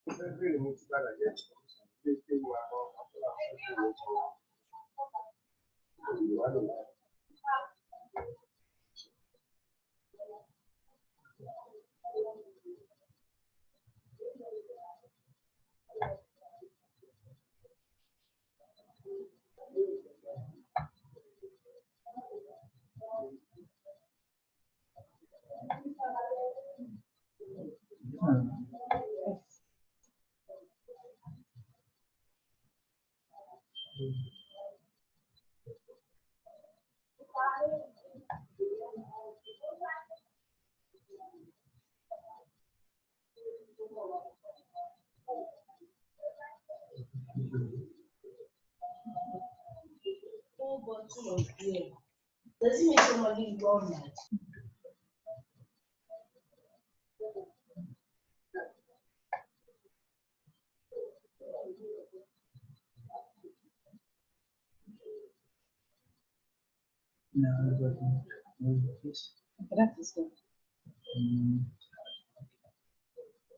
Does it make somebody wrong? No, this. That is good.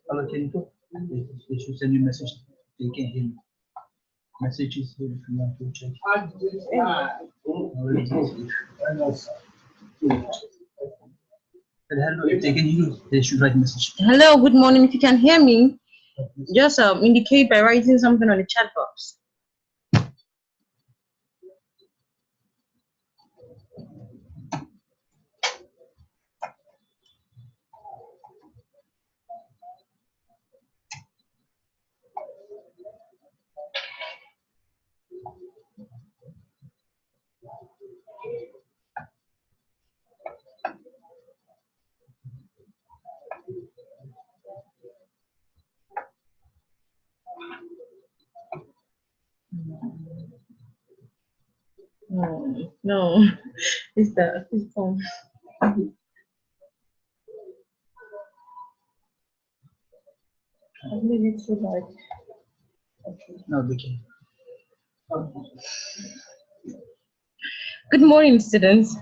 Kalau macam tu, they should send you message. They can hear you. Messages if you want to check. Hello, if they can hear you, they should write message. Hello, good morning. If you can hear me, just indicate by writing something on the chat box. No, it's the phone. I believe it's so like. Okay. No, they can. Good morning, students.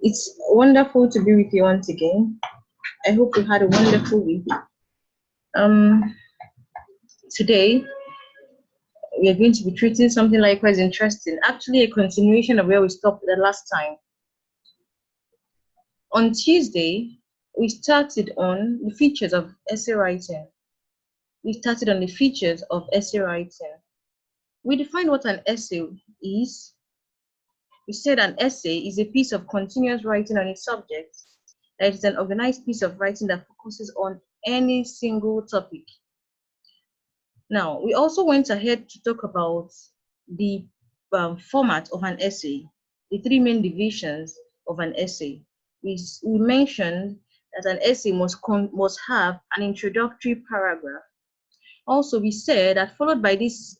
It's wonderful to be with you once again. I hope you had a wonderful week. Today we are going to be treating something likewise interesting, actually a continuation of where we stopped the last time. On Tuesday, we started on the features of essay writing. We defined what an essay is. We said an essay is a piece of continuous writing on a subject that is an organized piece of writing that focuses on any single topic. Now, we also went ahead to talk about the format of an essay, the three main divisions of an essay. We mentioned that an essay must have an introductory paragraph. Also, we said that followed by this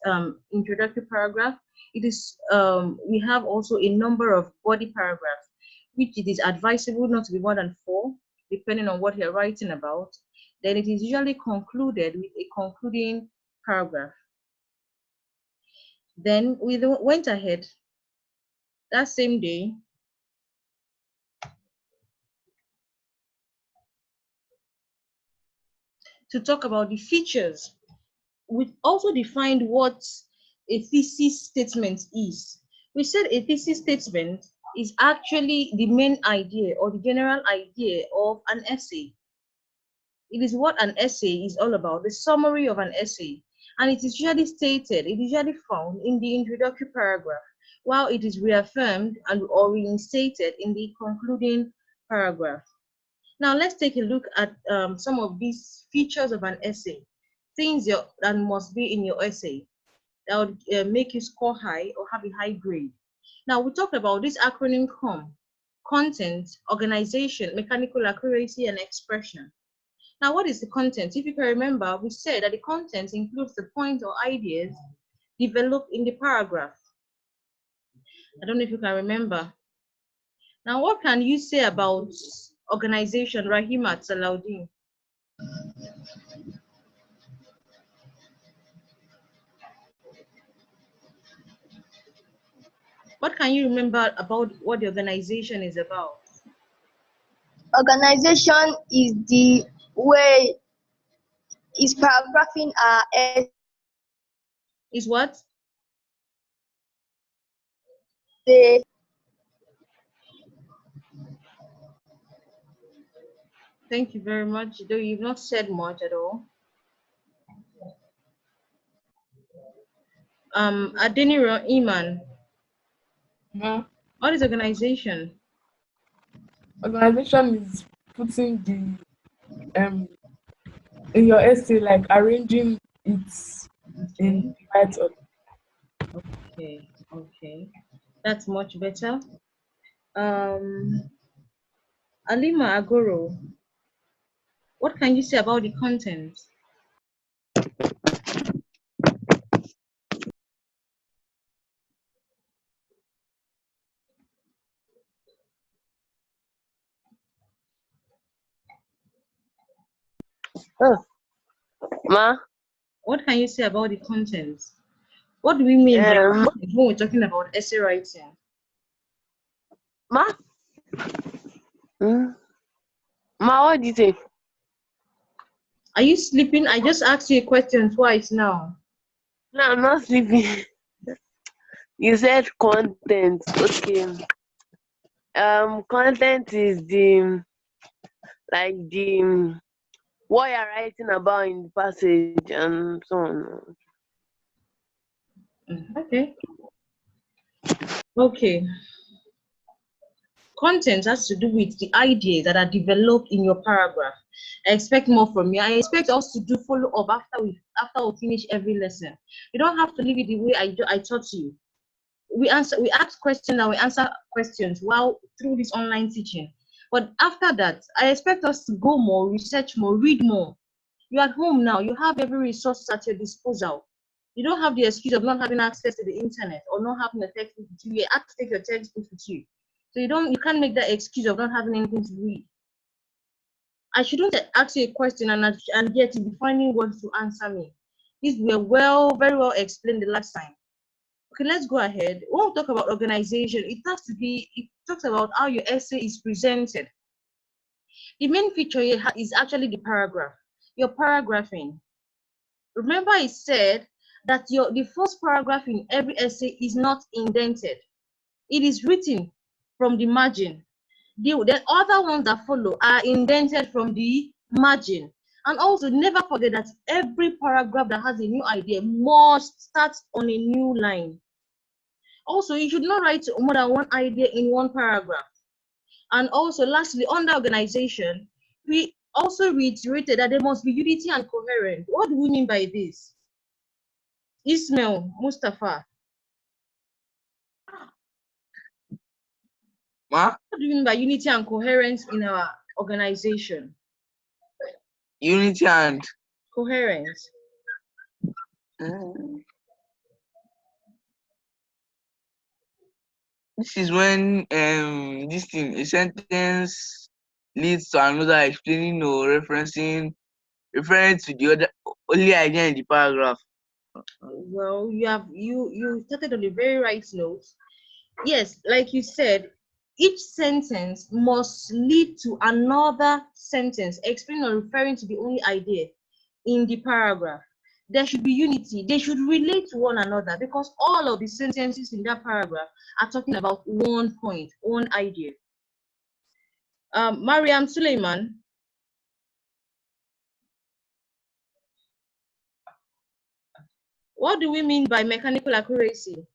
introductory paragraph, we have also a number of body paragraphs, which it is advisable not to be more than 4, depending on what you're writing about. Then it is usually concluded with a concluding paragraph. Then we went ahead that same day to talk about the features. We also defined what a thesis statement is. We said a thesis statement is actually the main idea or the general idea of an essay. It is what an essay is all about, the summary of an essay. And it is usually found in the introductory paragraph, while it is reaffirmed or reinstated in the concluding paragraph. Now let's take a look at some of these features of an essay, things that must be in your essay that would make you score high or have a high grade. Now we talked about this acronym COM: content, organization, mechanical accuracy, and expression. Now, what is the content? If you can remember, we said that the content includes the points or ideas developed in the paragraph. I don't know if you can remember. Now, what can you say about organization, Rahimat Salaudin? What can you remember about what the organization is about? Organization is the way Is paragraphing Is what? essay. Thank you very much. Though you've not said much at all. Adeniro Iman, Ma, what is organization? organization is putting the in your essay, like arranging it in Okay, the right order. okay. That's much better. Um, Alima Agoro, what can you say about the content? Ma, What can you say about the content? What do we mean by um, content when we're talking about essay writing? ma, mm, ma, what do you say? Are you sleeping? I just asked you a question twice now. No, I'm not sleeping. You said content. Okay. Content is the what you're writing about in the passage and so on. Okay. Okay. Content has to do with the ideas that are developed in your paragraph. I expect more from you. I expect us to do follow up after we finish every lesson. You don't have to leave it the way I taught you. We ask questions and we answer questions while through this online teaching. But after that, I expect us to go more, research more, read more. You're at home now, you have every resource at your disposal. You don't have the excuse of not having access to the internet or not having a textbook with you. You have to take your textbook with you. So you can't make that excuse of not having anything to read. I shouldn't ask you a question and yet you be finding words to answer me. These were very well explained the last time. Okay, let's go ahead. When we talk about organization, it talks about how your essay is presented. The main feature here is actually the paragraph. Your paragraphing. Remember I said that the first paragraph in every essay is not indented. It is written from the margin. The other ones that follow are indented from the margin. And also never forget that every paragraph that has a new idea must start on a new line. Also, you should not write more than one idea in one paragraph. And also, lastly, under organization, we also reiterated that there must be unity and coherence. What do we mean by this? Ismail Mustafa, Ma, what do you mean by unity and coherence in our organization? unity and Coherence. this is when this thing a sentence leads to another, explaining or referring to the other only idea in the paragraph. Well, you started on the very right note. Yes, like you said, each sentence must lead to another sentence explaining or referring to the only idea in the paragraph. There should be unity. They should relate to one another because all of the sentences in that paragraph are talking about one point, one idea. Mariam Suleiman, what do we mean by mechanical accuracy?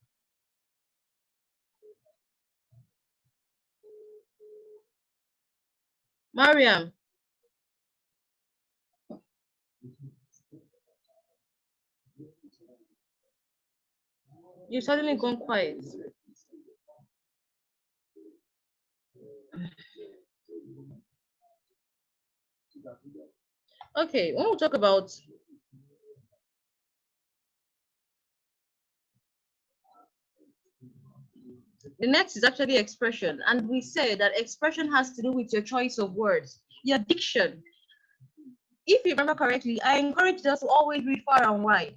Mariam, you've suddenly gone quiet. Okay, when we talk about the next is actually expression, and we say that expression has to do with your choice of words, your diction. If you remember correctly, I encourage us to always read far and wide.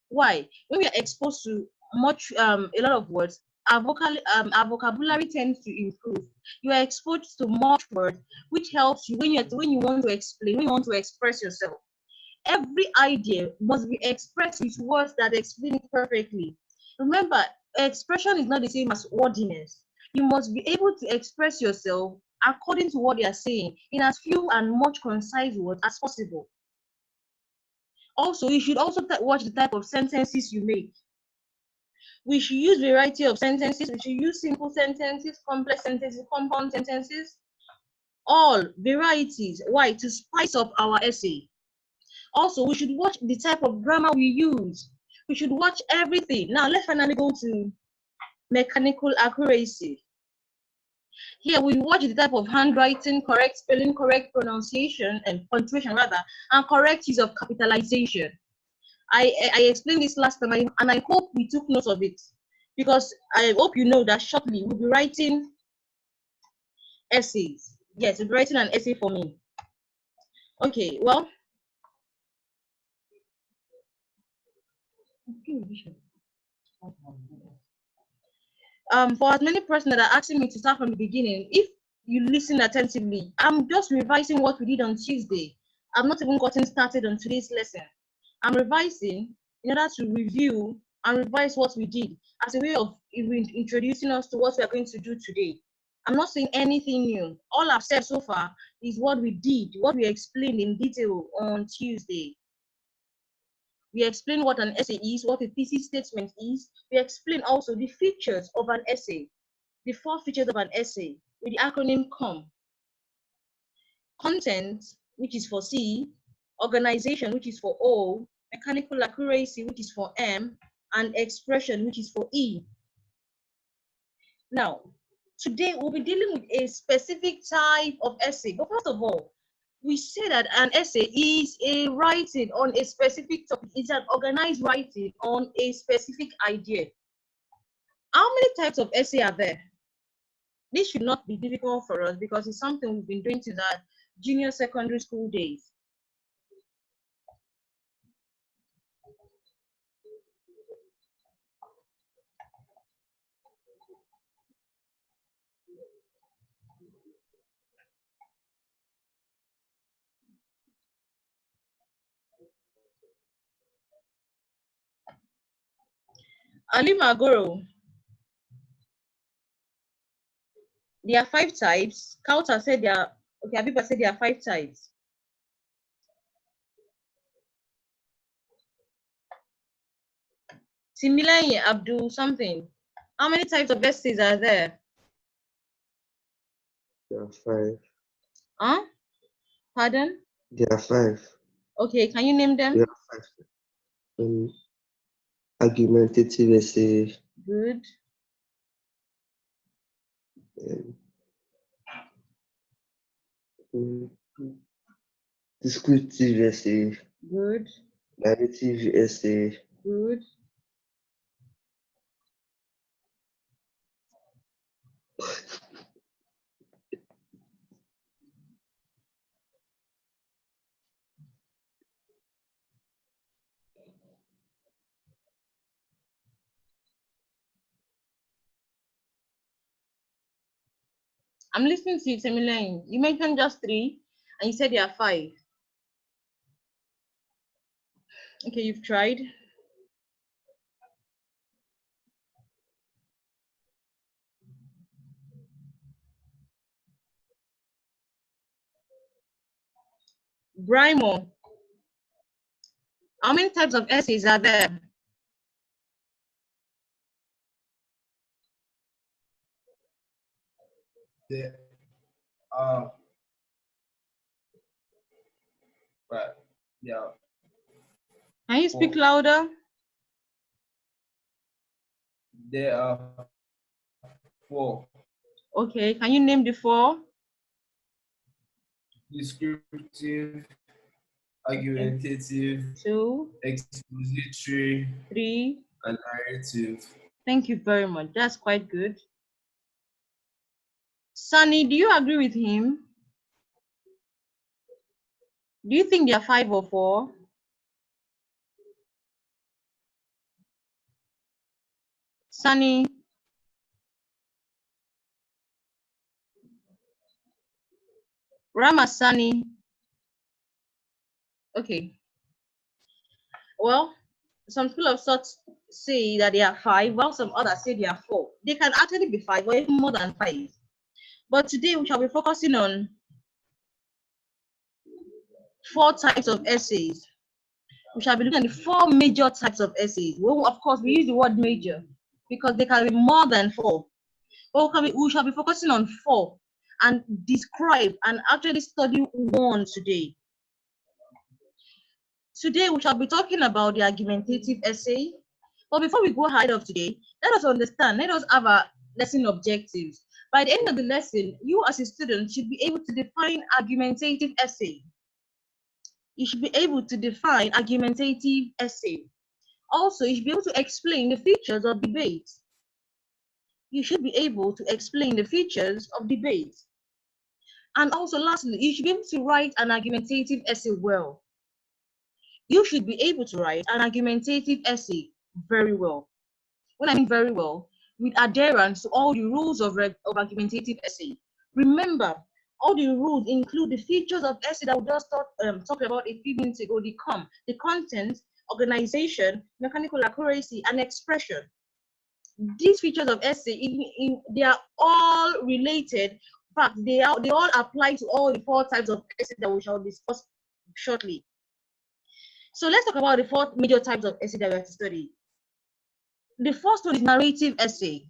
Why? When we are exposed to a lot of words, our vocabulary tends to improve. You are exposed to much words, which helps you when you want to explain, when you want to express yourself. Every idea must be expressed with words that explain it perfectly. Remember, expression is not the same as wordiness. You must be able to express yourself according to what you are saying in as few and much concise words as possible. Also, you should also watch the type of sentences you make. We should use variety of sentences. We should use simple sentences, complex sentences, compound sentences, all varieties. Why? To spice up our essay. Also, we should watch the type of grammar we use. We should watch everything. Now, let's finally go to mechanical accuracy. Here, we watch the type of handwriting, correct spelling, correct pronunciation, and punctuation rather, and correct use of capitalization. I explained this last time, and I hope we took note of it, because I hope you know that shortly we'll be writing essays. Yes, we'll be writing an essay for me. Okay, well, for as many persons that are asking me to start from the beginning, if you listen attentively, I'm just revising what we did on Tuesday. I've not even gotten started on today's lesson. I'm revising in order to review and revise what we did as a way of introducing us to what we are going to do today. I'm not saying anything new. All I've said so far is what we did, what we explained in detail on Tuesday. We explain what an essay is, what a thesis statement is. We explain also the features of an essay, the 4 features of an essay with the acronym COM. Content, which is for C, organization, which is for O, mechanical accuracy, which is for M, and expression, which is for E. Now, today we'll be dealing with a specific type of essay. But first of all, we say that an essay is a writing on a specific topic. It's an organized writing on a specific idea. How many types of essay are there? This should not be difficult for us because it's something we've been doing since our junior secondary school days. Ali Magoro, there are 5 types. Kauta said there are, okay, Abiba said there are 5 types. Similarly, Abdul something. How many types of essays are there? There are 5. Huh? Pardon? There are 5. Okay, can you name them? There are 5. Argumentative essay. Good. Descriptive essay. Good. Narrative essay. Good. I'm listening to you, Semilain. You mentioned just 3, and you said there are 5. Okay, you've tried. Brimo, how many types of essays are there? There but yeah. Can you speak louder? There are 4. Okay, can you name the 4? Descriptive, argumentative, 2, expository, 3. and narrative. Thank you very much. That's quite good. Sunny, do you agree with him? Do you think there are 5 or 4? Sunny. Ramasani. Okay. Well, some school of thought say that they are 5, while some others say they are 4. They can actually be 5 or even more than 5. But today we shall be focusing on 4 types of essays. We shall be looking at the 4 major types of essays. Well, of course, we use the word major because they can be more than 4. But we shall be focusing on 4 and describe and actually study one today. Today, we shall be talking about the argumentative essay. But before we go ahead of today, let us understand, let us have our lesson objectives. By the end of the lesson, you as a student should be able to define argumentative essay. You should be able to define argumentative essay. Also, you should be able to explain the features of debate. You should be able to explain the features of debate. And also, lastly, you should be able to write an argumentative essay well. You should be able to write an argumentative essay very well. When I mean very well, with adherence to all the rules of argumentative essay. Remember, all the rules include the features of essay that we just talked about a few minutes ago, the content, organization, mechanical accuracy, and expression. These features of essay, they are all related. In fact, they all apply to all the 4 types of essay that we shall discuss shortly. So let's talk about the 4 major types of essay that we have to study. The first one is narrative essay.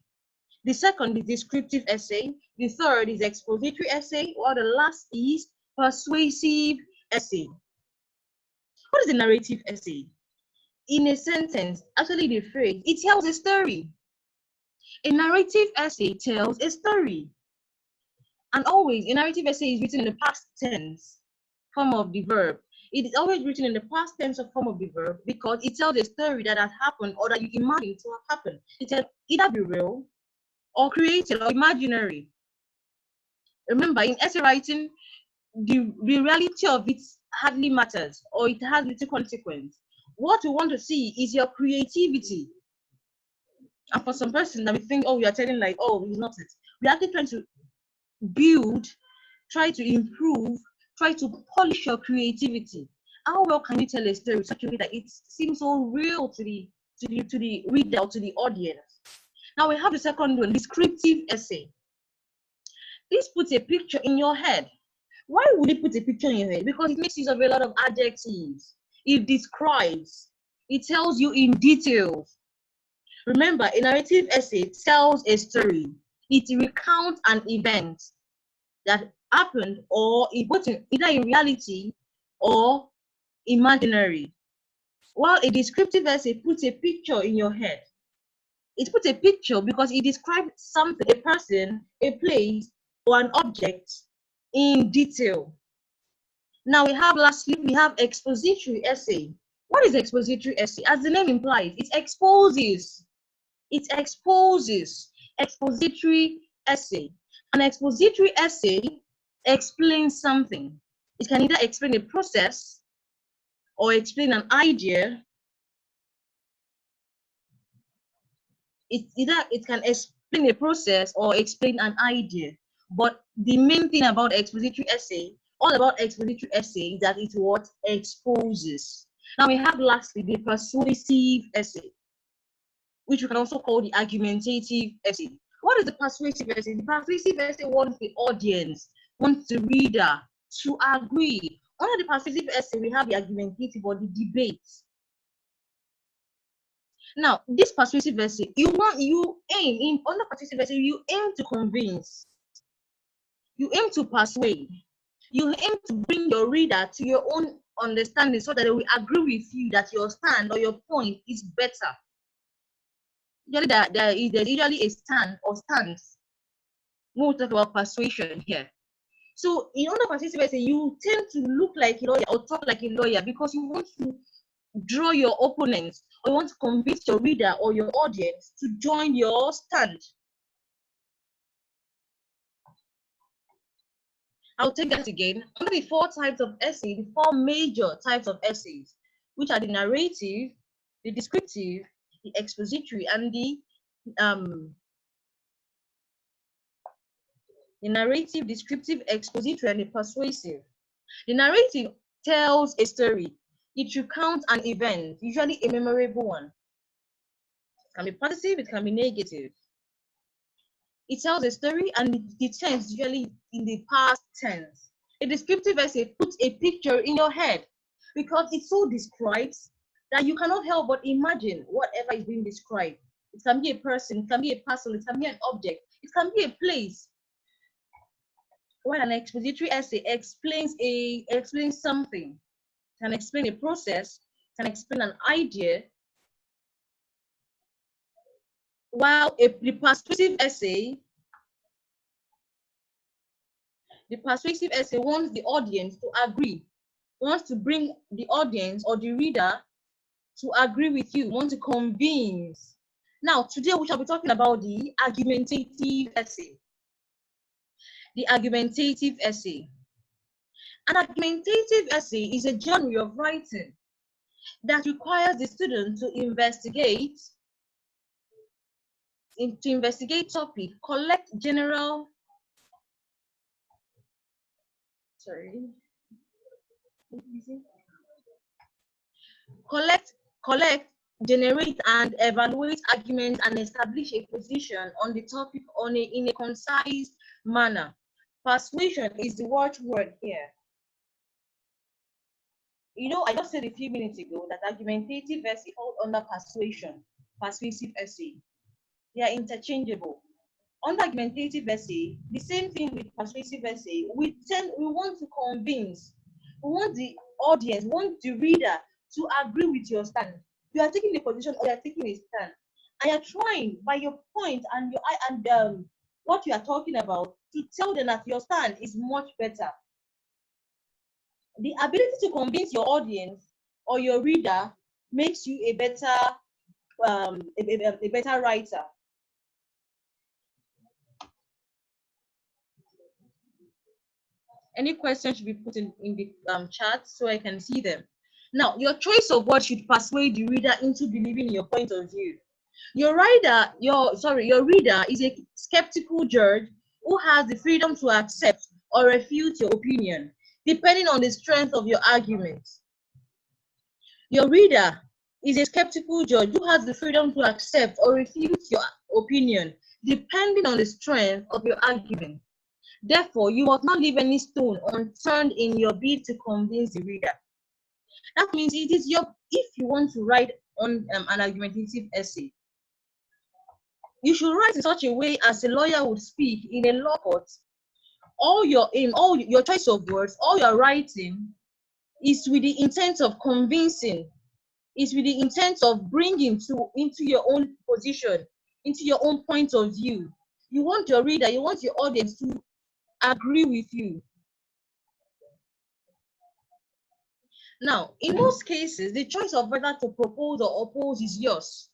The second is descriptive essay. The third is expository essay, while the last is persuasive essay. What is a narrative essay? In a sentence, actually the phrase, it tells a story. A narrative essay tells a story. And always, a narrative essay is written in the past tense form of the verb. It is always written in the past tense of form of the verb because it tells a story that has happened or that you imagine to have happened. It can either be real or created or imaginary. Remember, in essay writing, the reality of it hardly matters or it has little consequence. What we want to see is your creativity. And for some person that we think, oh, you are telling like, oh, it's not it. We're actually trying to build, try to improve, try to polish your creativity. How well can you tell a story such a way that it seems so real to the reader or to the audience? Now we have the second one, descriptive essay. This puts a picture in your head. Why would it put a picture in your head? Because it makes use of a lot of adjectives. It describes. It tells you in detail. Remember, a narrative essay tells a story. It recounts an event that happened or either in reality or imaginary. While a descriptive essay puts a picture in your head. It puts a picture because it describes something, a person, a place, or an object in detail. Now lastly, we have expository essay. What is expository essay? As the name implies, it exposes. It exposes. Expository essay. An expository essay explains something. It can either explain a process or explain an idea. It can explain a process or explain an idea. But the main thing about expository essay, all about expository essay, is that it what exposes. Now we have lastly the persuasive essay, which we can also call the argumentative essay. What is the persuasive essay? The persuasive essay wants the audience, wants the reader to agree. Under the persuasive essay, we have the argumentative or the debate. Now, this persuasive essay, under persuasive essay, you aim to convince, you aim to persuade, you aim to bring your reader to your own understanding so that they will agree with you that your stand or your point is better. Usually, there's usually a stand or stance. We'll talk about persuasion here. So, in under persuasive essay, you tend to look like a lawyer or talk like a lawyer because you want to draw your opponents or you want to convince your reader or your audience to join your stand. I'll take that again. Under the 4 types of essay, the 4 major types of essays, which are the narrative, the descriptive, the expository, and the narrative, descriptive, expository, and the persuasive. The narrative tells a story. It recounts an event, usually a memorable one. It can be positive, it can be negative. It tells a story and the tense usually in the past tense. A descriptive essay puts a picture in your head because it so describes that you cannot help but imagine whatever is being described. It can be a person, it can be a person, it can be an object, it can be a place. While an expository essay explains something, can explain a process, can explain an idea, while the persuasive essay wants the audience to agree, wants to bring the audience or the reader to agree with you, wants to convince. Now, today we shall be talking about the argumentative essay. The argumentative essay. An argumentative essay is a genre of writing that requires the student to investigate topic, collect generate and evaluate arguments and establish a position on the topic in a concise manner. Persuasion is the watchword here. You know, I just said a few minutes ago that argumentative essay falls under persuasive essay. They are interchangeable. Under argumentative essay, the same thing with persuasive essay. We want to convince, we want the audience, we want the reader to agree with your stand. You are taking a position or you are taking a stand, and you're trying by your point and what you are talking about to tell them that your stand is much better. The ability to convince your audience or your reader makes you a better writer. Any questions should be put in the chat so I can see them. Now, your choice of words should persuade the reader into believing in your point of view. Your reader is a skeptical judge who has the freedom to accept or refute your opinion, depending on the strength of your argument. Your reader is a skeptical judge who has the freedom to accept or refute your opinion, depending on the strength of your argument. Therefore, you must not leave any stone unturned in your bid to convince the reader. That means if you want to write on an argumentative essay, you should write in such a way as a lawyer would speak in a law court. All your choice of words, all your writing is with the intent of convincing, is with the intent of bringing into your own position, into your own point of view. You want your reader, you want your audience to agree with you. Now, in most cases, the choice of whether to propose or oppose is yours.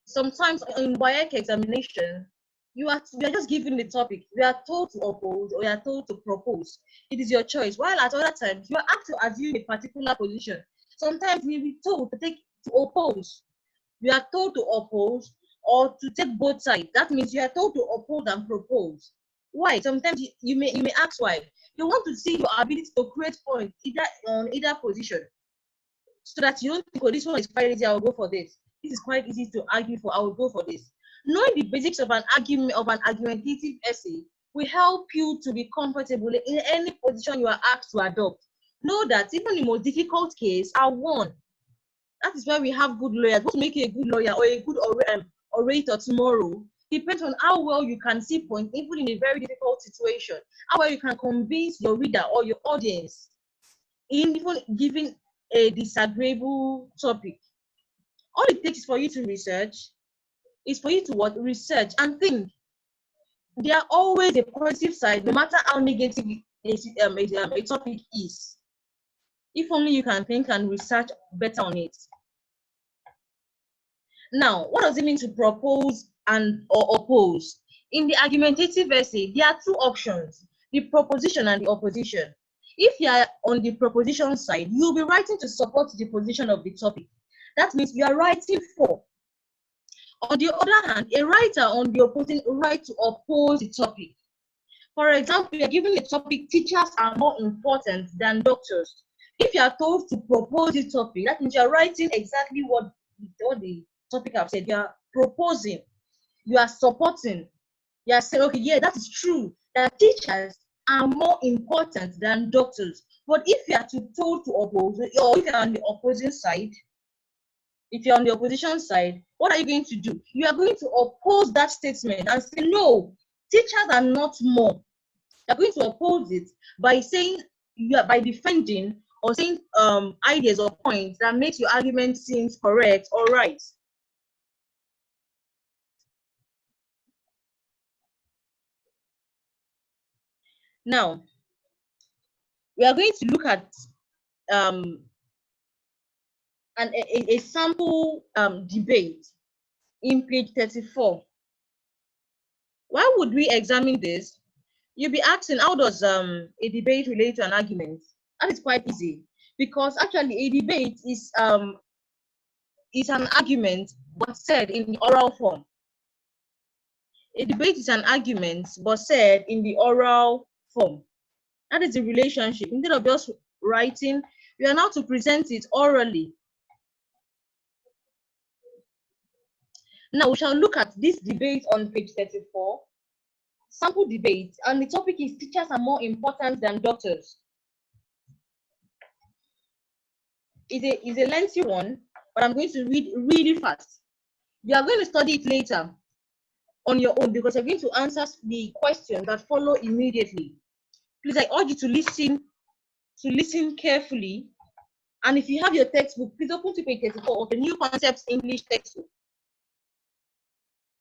Sometimes in WAEC examination, we are just given the topic. We are told to oppose or you are told to propose. It is your choice. While at other times, you are asked to assume a particular position. Sometimes we will be told to oppose. You are told to oppose or to take both sides. That means you are told to oppose and propose. Why? Sometimes you may ask why. You want to see your ability to create points on either position, so that you don't think, oh, this one is quite easy, I will go for this. This is quite easy to argue for, I will go for this. Knowing the basics of an argumentative essay will help you to be comfortable in any position you are asked to adopt. Know that even the most difficult case are won. That is why we have good lawyers. What will make you a good lawyer or a good orator tomorrow depends on how well you can see points, even in a very difficult situation. How well you can convince your reader or your audience in even giving a disagreeable topic. All it takes is for you to research, is for you to research and think. There are always a positive side, no matter how negative a topic is. If only you can think and research better on it. Now, what does it mean to propose or oppose? In the argumentative essay, there are two options, the proposition and the opposition. If you are on the proposition side, you'll be writing to support the position of the topic. That means you are writing for. On the other hand, a writer on the opposing right to oppose the topic. For example, you are given a topic, teachers are more important than doctors. If you are told to propose this topic, that means you are writing exactly what the topic I've said. You are proposing, you are supporting, you are saying, okay, yeah, that is true, that teachers are more important than doctors. But if you are told to oppose, or if you're on the opposing side, if you're on the opposition side, what are you going to do? You are going to oppose that statement and say, no, teachers are not more. You're going to oppose it by saying, by defending or saying ideas or points that makes your argument seems correct or right. Now, we are going to look at a sample debate in page 34. Why would we examine this? You'll be asking, how does a debate relate to an argument? That is quite easy, because actually a debate is an argument but said in the oral form. A debate is an argument but said in the oral form. That is the relationship. Instead of just writing, we are now to present it orally. Now we shall look at this debate on page 34, sample debate, and the topic is teachers are more important than doctors. It's a lengthy one, but I'm going to read really fast. You are going to study it later on your own, because you're going to answer the questions that follow immediately. Please, I urge you to listen carefully. And if you have your textbook, please open to page 34 of the New Concepts English textbook.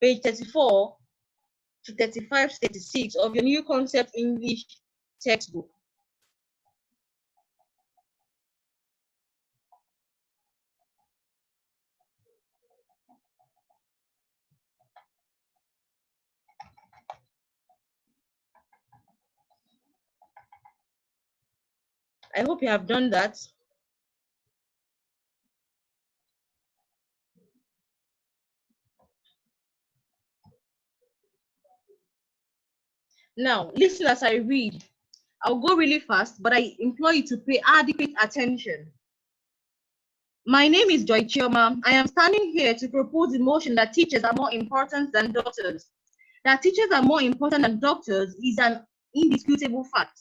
Page 34 to 35 to 36 of your New Concept English textbook. I hope you have done that. Now, listen as I read. I'll go really fast, but I implore you to pay adequate attention. My name is Joy Chioma. I am standing here to propose the motion that teachers are more important than doctors. That teachers are more important than doctors is an indisputable fact.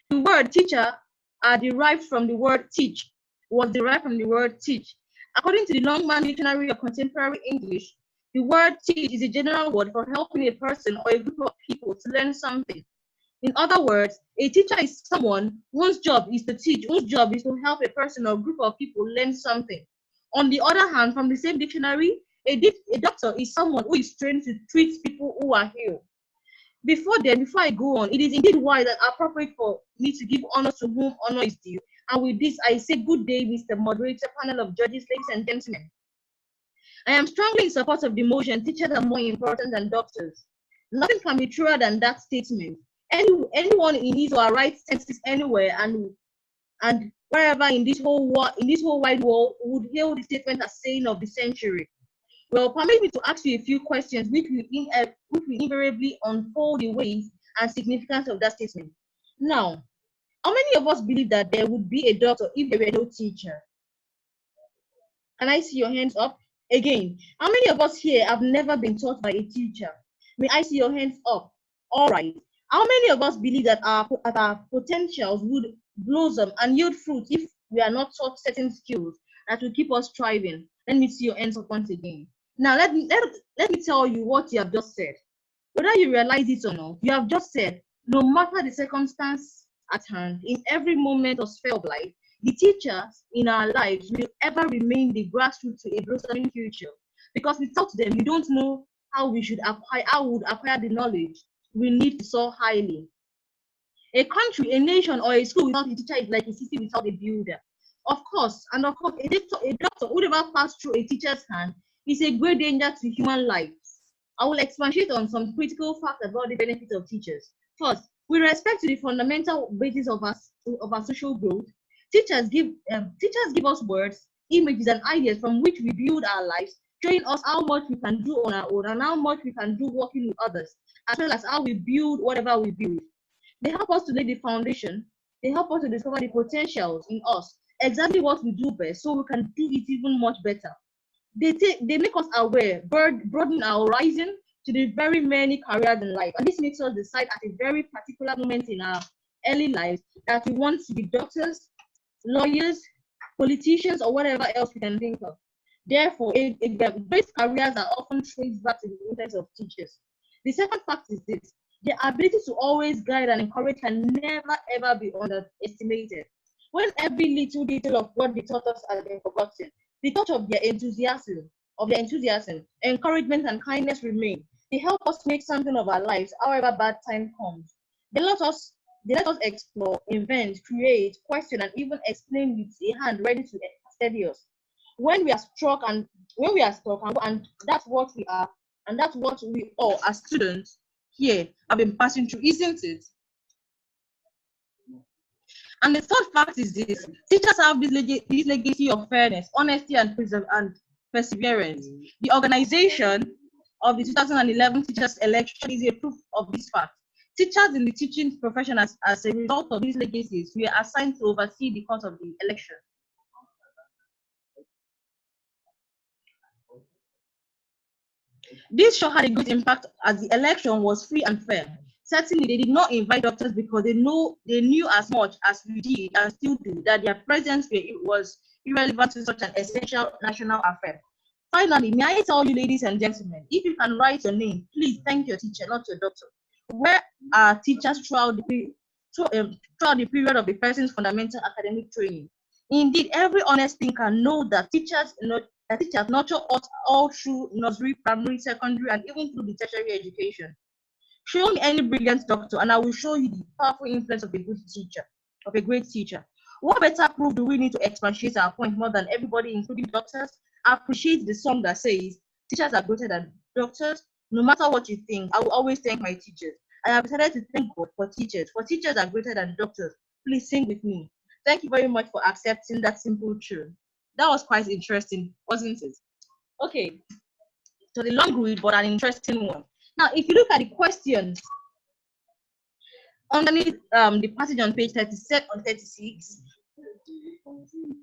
The word teacher was derived from the word teach. According to the Longman Dictionary of Contemporary English, the word teach is a general word for helping a person or a group of people to learn something. In other words, a teacher is someone whose job is to teach, whose job is to help a person or group of people learn something. On the other hand, from the same dictionary, a doctor is someone who is trained to treat people who are ill. Before I go on, it is indeed wise and appropriate for me to give honor to whom honor is due. And with this, I say good day, Mr. Moderator, panel of judges, ladies and gentlemen. I am strongly in support of the motion, teachers are more important than doctors. Nothing can be truer than that statement. Anyone in his or her right senses anywhere and wherever in this whole wide world would hail the statement as saying of the century. Well, permit me to ask you a few questions which will invariably unfold the weight and significance of that statement. Now, how many of us believe that there would be a doctor if there were no teacher? Can I see your hands up? Again, how many of us here have never been taught by a teacher? May I see your hands up? All right. How many of us believe that our potentials would blossom and yield fruit if we are not taught certain skills that will keep us thriving? Let me see your hands up once again. Now, let me tell you what you have just said. Whether you realize it or not, you have just said, no matter the circumstance at hand, in every moment or sphere of life, the teachers in our lives will ever remain the grassroots to a blossoming future. Because without them, you don't know how we would acquire the knowledge we need to soar highly. A country, a nation, or a school without a teacher is like a city without a builder. Of course, a doctor who never passed through a teacher's hand is a great danger to human life. I will expatiate on some critical facts about the benefits of teachers. First, with respect to the fundamental basis of our social growth, teachers give us words, images, and ideas from which we build our lives, showing us how much we can do on our own and how much we can do working with others, as well as how we build whatever we build. They help us to lay the foundation They help us to discover the potentials in us, exactly what we do best, so we can do it even much better. They make us aware, broaden our horizon to the very many careers in life. And this makes us decide at a very particular moment in our early lives that we want to be doctors, lawyers, politicians, or whatever else we can think of. Therefore, great careers are often traced back to the influence of teachers. The second fact is this: their ability to always guide and encourage can never ever be underestimated. When every little detail of what they taught us has been forgotten, the touch of their enthusiasm, encouragement, and kindness remain. They help us make something of our lives, however bad time comes. They let us explore, invent, create, question, and even explain with a hand ready to steady us. When we are struck and and that's what we are, and that's what we all as students here have been passing through, isn't it? And the third fact is this: teachers have this legacy of fairness, honesty, and perseverance. The organization of the 2011 teachers election is a proof of this fact. Teachers in the teaching profession, as a result of these legacies, were assigned to oversee the course of the election. This show had a great impact as the election was free and fair. Certainly, they did not invite doctors because they knew as much as we did and still do that their presence was irrelevant to such an essential national affair. Finally, may I tell you, ladies and gentlemen, if you can write your name, please thank your teacher, not your doctor. Where are teachers throughout the period of the person's fundamental academic training? Indeed, every honest thinker knows that teachers nurture us all through nursery, primary, secondary, and even through the tertiary education. Show me any brilliant doctor, and I will show you the powerful influence of a good teacher, of a great teacher. What better proof do we need to expatiate our point more than everybody, including doctors, appreciate the song that says, teachers are greater than doctors? No matter what you think, I will always thank my teachers. I have decided to thank God for teachers are greater than doctors. Please sing with me. Thank you very much for accepting that simple truth. That was quite interesting, wasn't it? Okay, so the long read, but an interesting one. Now, if you look at the questions underneath the passage on page 36,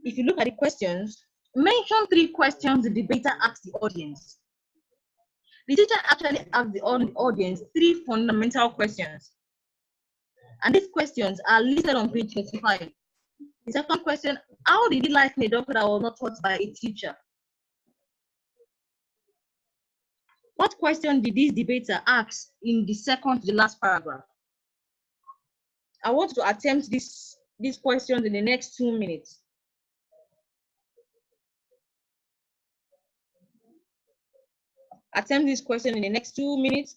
if you look at the questions, mention 3 questions the debater asked the audience. The teacher actually asked the audience 3 fundamental questions, and these questions are listed on page 35. The second question: how did he like a doctor that was not taught by a teacher? What question did this debater ask in the second to the last paragraph? I want to attempt these questions in the next 2 minutes. Attempt this question in the next 2 minutes.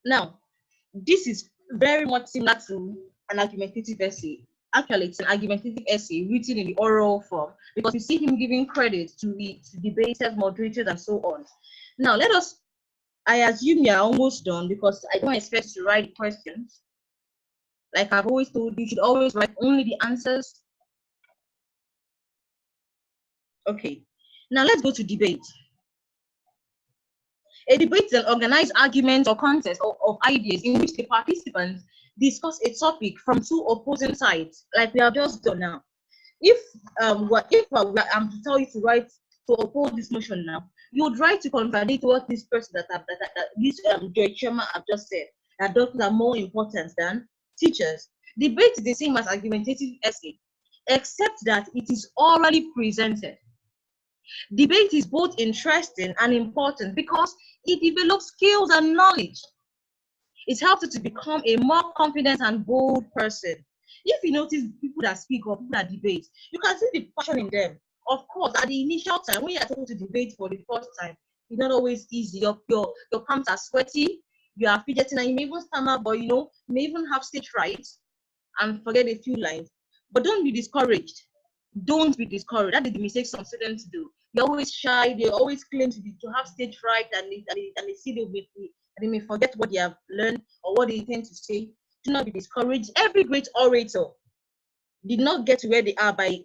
Now, this is very much similar to an argumentative essay. Actually, it's an argumentative essay written in the oral form, because you see him giving credit to the debaters, moderators, and so on. Now, I assume you're almost done, because I don't expect you to write questions. Like I've always told you, should always write only the answers. Okay, now let's go to debate. A debate is an organized argument or contest of ideas in which the participants discuss a topic from 2 opposing sides, like we have just done now. If I'm to tell you to write to oppose this motion now, you would write to contradict what this person this Joy Chairman have just said, that doctors are more important than teachers. Debate is the same as argumentative essay, except that it is orally presented. Debate is both interesting and important because it develops skills and knowledge. It helps you to become a more confident and bold person. If you notice people that speak or people that debate, you can see the passion in them. Of course, at the initial time, when you are told to debate for the first time, it's not always easy. Your palms are sweaty, you are fidgeting, and you may even stammer, but you may even have stage fright and forget a few lines. But don't be discouraged. Don't be discouraged. That is the mistake some students do. They're always shy. They always claim to have stage fright, and they see they may forget what they have learned or what they intend to say. Do not be discouraged. Every great orator did not get to where they are by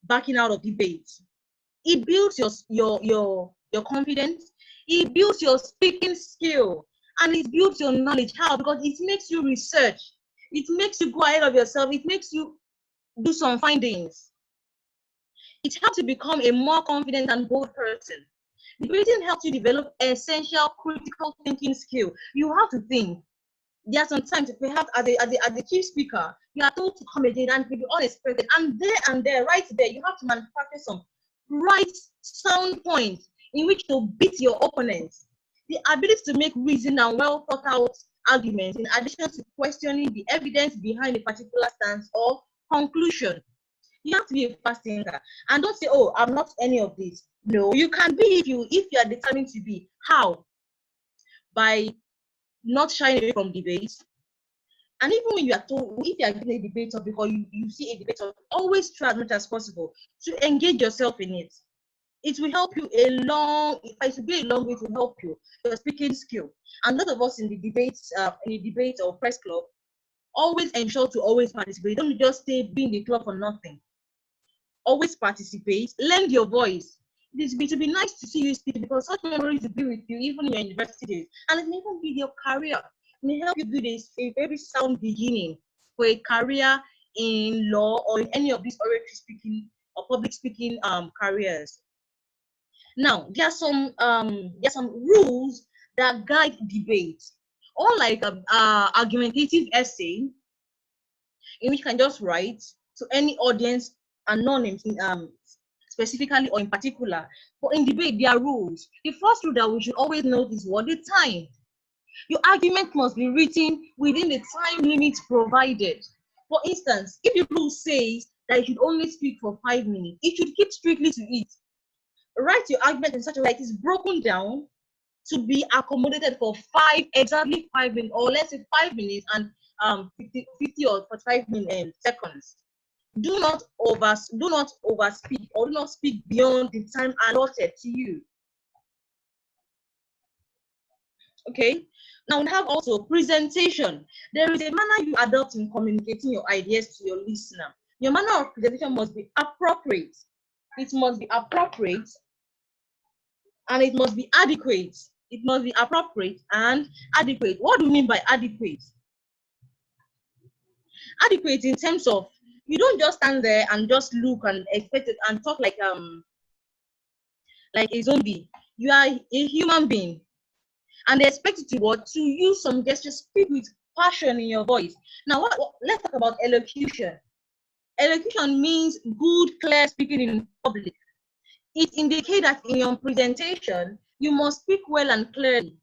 backing out of debates. It builds your confidence. It builds your speaking skill, And it builds your knowledge. How? Because it makes you research. It makes you go ahead of yourself. It makes you do some findings. It helps you become a more confident and bold person. Debating helps you develop essential critical thinking skill. You have to think. There are some times perhaps as a chief speaker, you are told to come again and be unexpected. And there, right there, you have to manufacture some right sound points in which to beat your opponents. The ability to make reason and well thought out arguments in addition to questioning the evidence behind a particular stance or conclusion. You have to be a fast thinker. And don't say, oh, I'm not any of this. No, you can be if you are determined to be. How? By not shying away from debates. And even when you are told, if you are given a debate topic or you see a debate topic, always try as much as possible to engage yourself in it. It will help you it will be a long way to help you, your speaking skill. And a lot of us in the debate or press club, always ensure to always participate. Don't just stay being the club for nothing. Always participate, lend your voice. It will be nice to see you speak because such memories will be with you even in your university days. And it may even be your career. It may help you build a very sound beginning for a career in law or in any of these oratory speaking or public speaking careers. Now, there are some rules that guide debate. Unlike argumentative essay, in which you can just write to any audience anonymous, specifically or in particular. But in debate, there are rules. The first rule that we should always note is what? The time. Your argument must be written within the time limit provided. For instance, if the rule says that you should only speak for 5 minutes, it should keep strictly to it. Write your argument in such a way that it is broken down to be accommodated for exactly 5 minutes, or let's say 5 minutes and 50 or 45 seconds. Do not overspeak or do not speak beyond the time allotted to you. Okay. Now we have also presentation. There is a manner you adopt in communicating your ideas to your listener. Your manner of presentation must be appropriate. It must be appropriate and it must be adequate. It must be appropriate and adequate. What do you mean by adequate? Adequate in terms of you don't just stand there and just look and expect it and talk like a zombie. You are a human being, and they expect you to use some gestures, speak with passion in your voice. Now, let's talk about elocution. Elocution means good, clear speaking in public. It indicates that in your presentation, you must speak well and clearly.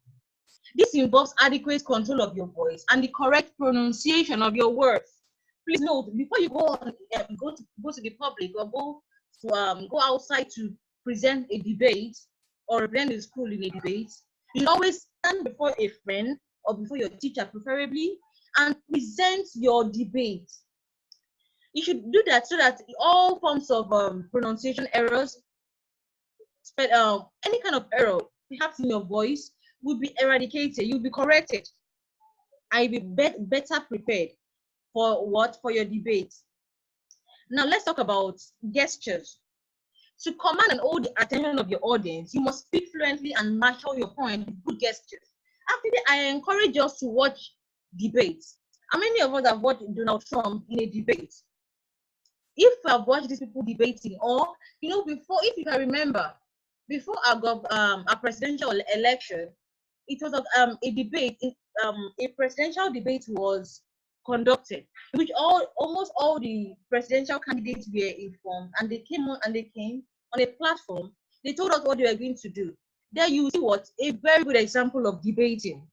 This involves adequate control of your voice and the correct pronunciation of your words. Please note, before you go to the public or go outside to present a debate or represent the school in a debate, you always stand before a friend or before your teacher, preferably, and present your debate. You should do that so that all forms of pronunciation errors, any kind of error, perhaps in your voice, will be eradicated. You'll be corrected. I'll be better prepared for your debate. Now let's talk about gestures. To command and hold the attention of your audience, you must speak fluently and marshal your point with good gestures. Actually, I encourage us to watch debates. How many of us have watched Donald Trump in a debate? If we have watched these people debating, or before, if you can remember, before our presidential election, it was a debate. A presidential debate was conducted, in which almost all the presidential candidates were informed, and they came on a platform. They told us what they were going to do. There you see a very good example of debating.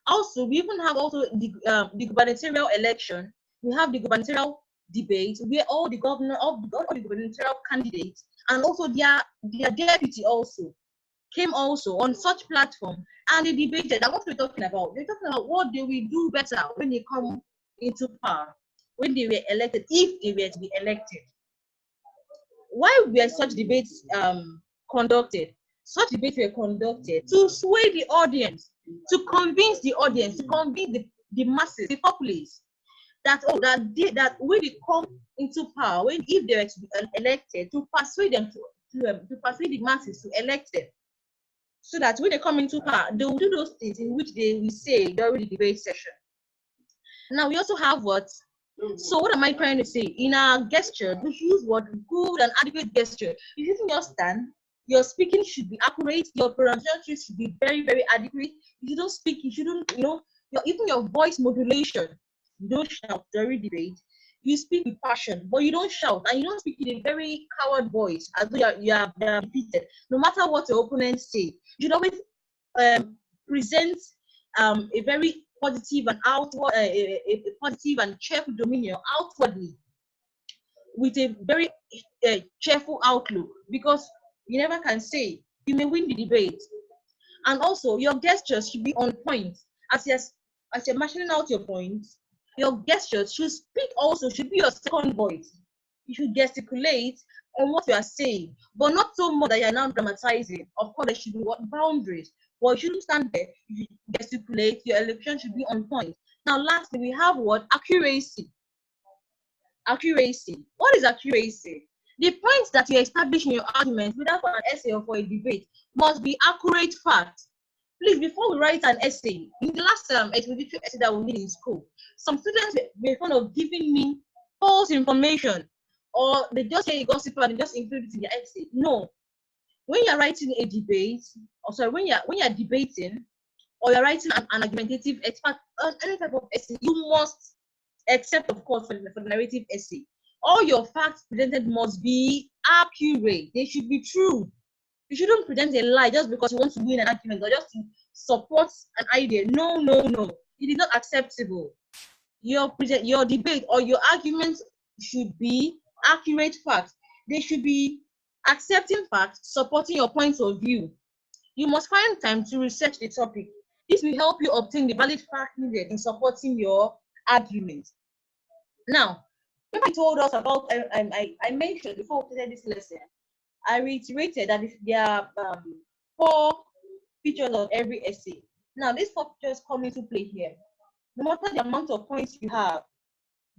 Also, we even have the gubernatorial election. We have the gubernatorial debate where all the gubernatorial candidates and also their deputy also came also on such platform, and they debated. And what we're talking about? We're talking about what they will do better when they come into power, when they were elected, if they were to be elected. Why were such debates conducted? Such debates were conducted to sway the audience, to convince the audience, to convince the masses, the populace, that when they come into power, if they were to be elected, to persuade them to persuade the masses to elect them. so that when they come into power, they will do those things in which they will say during the debate session. Now we also have what? So what am I trying to say? In our gesture, we use what? Good and adequate gesture. If you your stand, your speaking should be accurate, your pronunciation should be very, very adequate. If you don't speak, you shouldn't, even your voice modulation, you don't shout during debate. You speak with passion, but you don't shout, and you don't speak in a very coward voice as though you are defeated. No matter what your opponents say, you should always present a very positive and outward, a positive and cheerful demeanor outwardly, with a very cheerful outlook, because you never can say you may win the debate. And also your gestures should be on point. As you're marshing out your points, your gestures should be your second voice. You should gesticulate on what you are saying, but not so much that you're now dramatizing. Of course, there should be what boundaries, but you shouldn't stand there. You should gesticulate, your elocution should be on point. Now, lastly, we have what? Accuracy. Accuracy. What is accuracy? The points that you establish in your argument, whether for an essay or for a debate, must be accurate facts. Please, before we write an essay, in the last explanatory essay that we did in school, some students were fond of giving me false information, or they just hear a gossip and they just include it in their essay. No. When you're writing a debate, or sorry, when you're debating, or you're writing an argumentative expert, any type of essay, you must, except of course for the narrative essay, all your facts presented must be accurate. They should be true. You shouldn't present a lie just because you want to win an argument or just to support an idea. No, no, no. It is not acceptable. Your debate or your arguments should be accurate facts. They should be accepting facts, supporting your points of view. You must find time to research the topic. This will help you obtain the valid fact needed in supporting your argument. Now, when I told us about, I mentioned before we started this lesson, I reiterated that there are 4 features of every essay. Now, these 4 features come into play here. No matter the amount of points you have,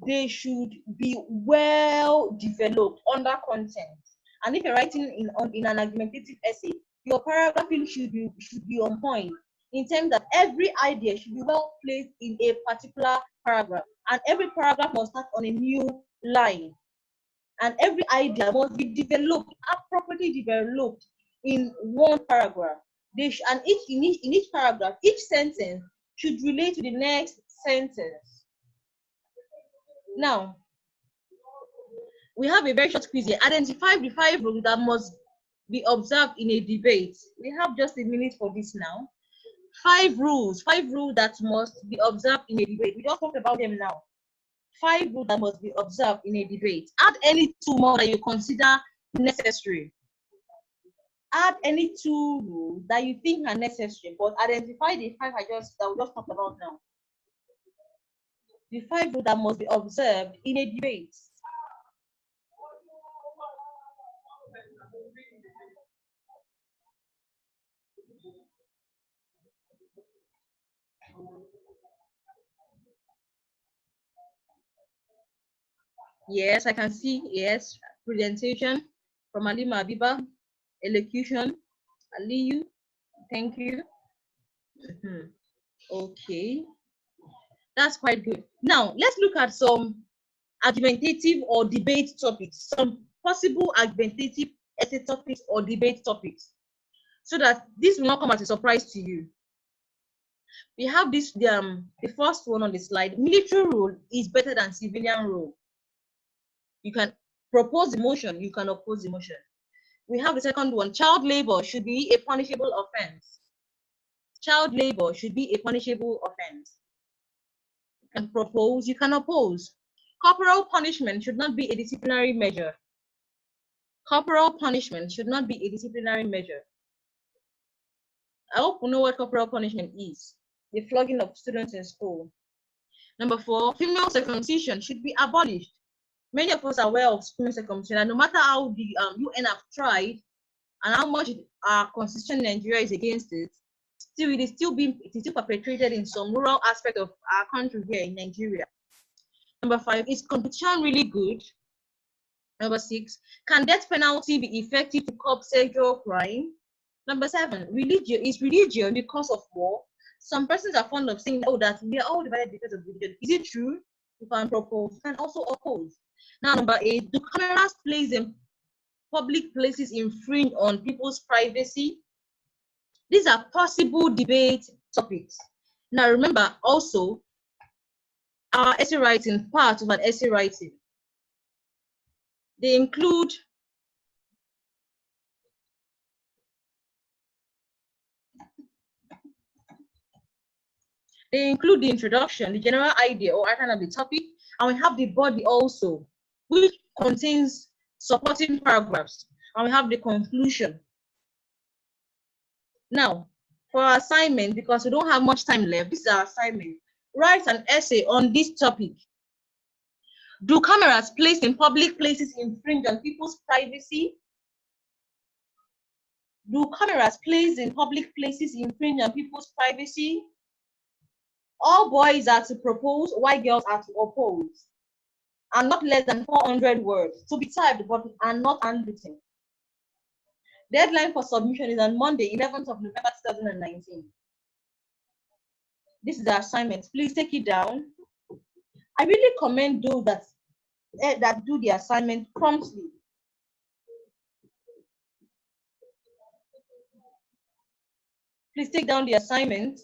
they should be well developed under content. And if you're writing in an argumentative essay, your paragraphing should be on point, in terms that every idea should be well placed in a particular paragraph, and every paragraph must start on a new line, and every idea must be developed, appropriately developed in one paragraph. And in each paragraph, each sentence should relate to the next sentence. Now, we have a very short quiz here. Identify the 5 rules that must be observed in a debate. We have just a minute for this now. 5 rules that must be observed in a debate. We just talked about them now. 5 rules that must be observed in a debate. Add any 2 more that you consider necessary. Add any 2 rules that you think are necessary, but identify the 5 that we just talked about now. The 5 rules that must be observed in a debate. Yes, I can see. Yes, presentation from Alima Abiba, elocution, Aliyu. Thank you. Okay, that's quite good. Now, let's look at some argumentative or debate topics, some possible argumentative essay topics or debate topics, so that this will not come as a surprise to you. We have this, the first one on the slide. Military rule is better than civilian rule. You can propose the motion, you can oppose the motion. We have the second one. Child labor should be a punishable offense. Child labor should be a punishable offense. You can propose, you can oppose. Corporal punishment should not be a disciplinary measure. Corporal punishment should not be a disciplinary measure. I hope you know what corporal punishment is. The flogging of students in school. Number 4, female circumcision should be abolished. Many of us are aware of female circumcision, and no matter how the UN have tried and how much our constitution in Nigeria is against it, it is still perpetrated in some rural aspect of our country here in Nigeria. Number 5, is competition really good? Number 6, can death penalty be effective to curb sexual crime? Number 7, religion is religion because of war. Some persons are fond of saying, oh, that we are all divided because of religion. Is it true? You can propose, you can also oppose. Now, number 8, do cameras placed in public places infringe on people's privacy? These are possible debate topics. Now, remember also, our essay writing, part of an essay writing, they include the introduction, the general idea or outline of the topic, and we have the body also, which contains supporting paragraphs, and we have the conclusion. Now, for our assignment, because we don't have much time left, this is our assignment. Write an essay on this topic. Do cameras placed in public places infringe on people's privacy? Do cameras placed in public places infringe on people's privacy? All boys are to propose, while girls are to oppose. And not less than 400 words, to be typed but are not handwritten. Deadline for submission is on Monday, 11th of November 2019. This is the assignment. Please take it down. I really commend those that do the assignment promptly. Please take down the assignment.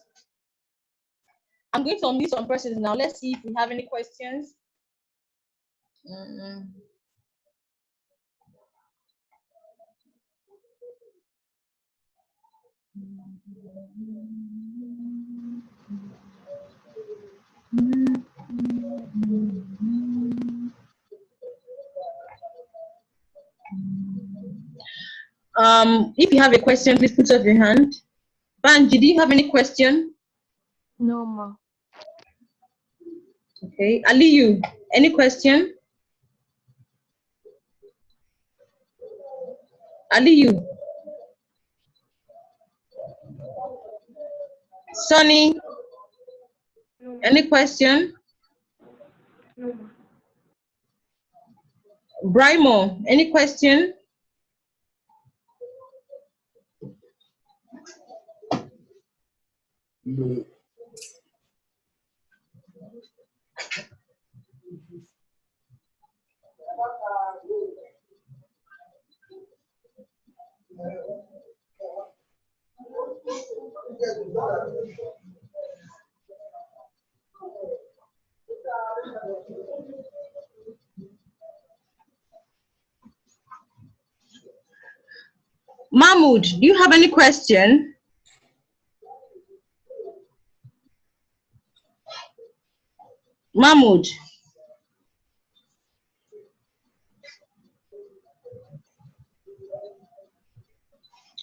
I'm going to unmute some persons now. Let's see if we have any questions. If you have a question, please put up your hand. Banji, do you have any question? No, ma. Okay. Aliyu, any question? Aliyu. Sonny, any question? No, ma. Brimo, any question? No. Mahmoud, do you have any question? Mahmoud.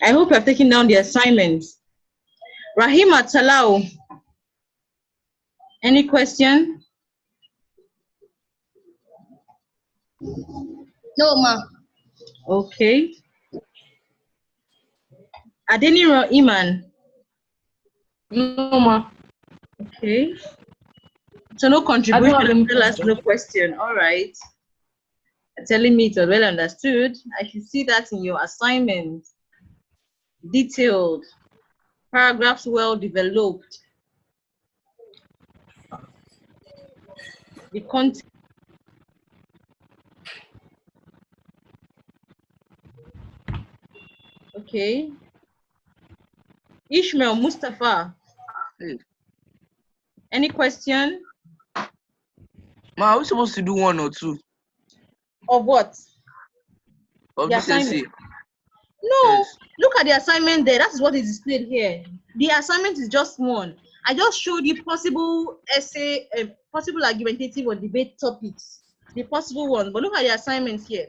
I hope you have taken down the assignments. Rahima Talau, any question? No, ma. Okay. Adeniro Iman. No, ma. Okay. So no I don't have contribution, any tell us no question. question. All right. Telling me it was well understood. I should see that in your assignment. Detailed. Paragraphs well developed. The content. Okay. Ishmael Mustafa. Hey. Any question? Ma, are we supposed to do 1 or 2 Of what? of The this essay? assignment. No, Yes. look at the assignment there. That is what is displayed here. The assignment is just one. I just showed you possible essay, possible argumentative or debate topics, the possible ones. But look at the assignments here.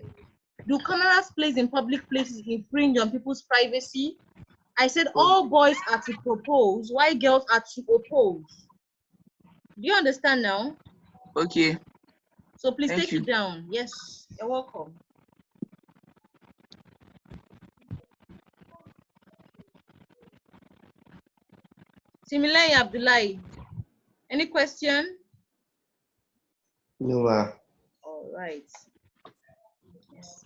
Do cameras placed in public places infringe on people's privacy? I said all boys are to propose, while girls are to oppose. Do you understand now? Okay. So please Thank take you. it down. Yes, you're welcome. Similai Abdullahi, any question? No. All right. Yes.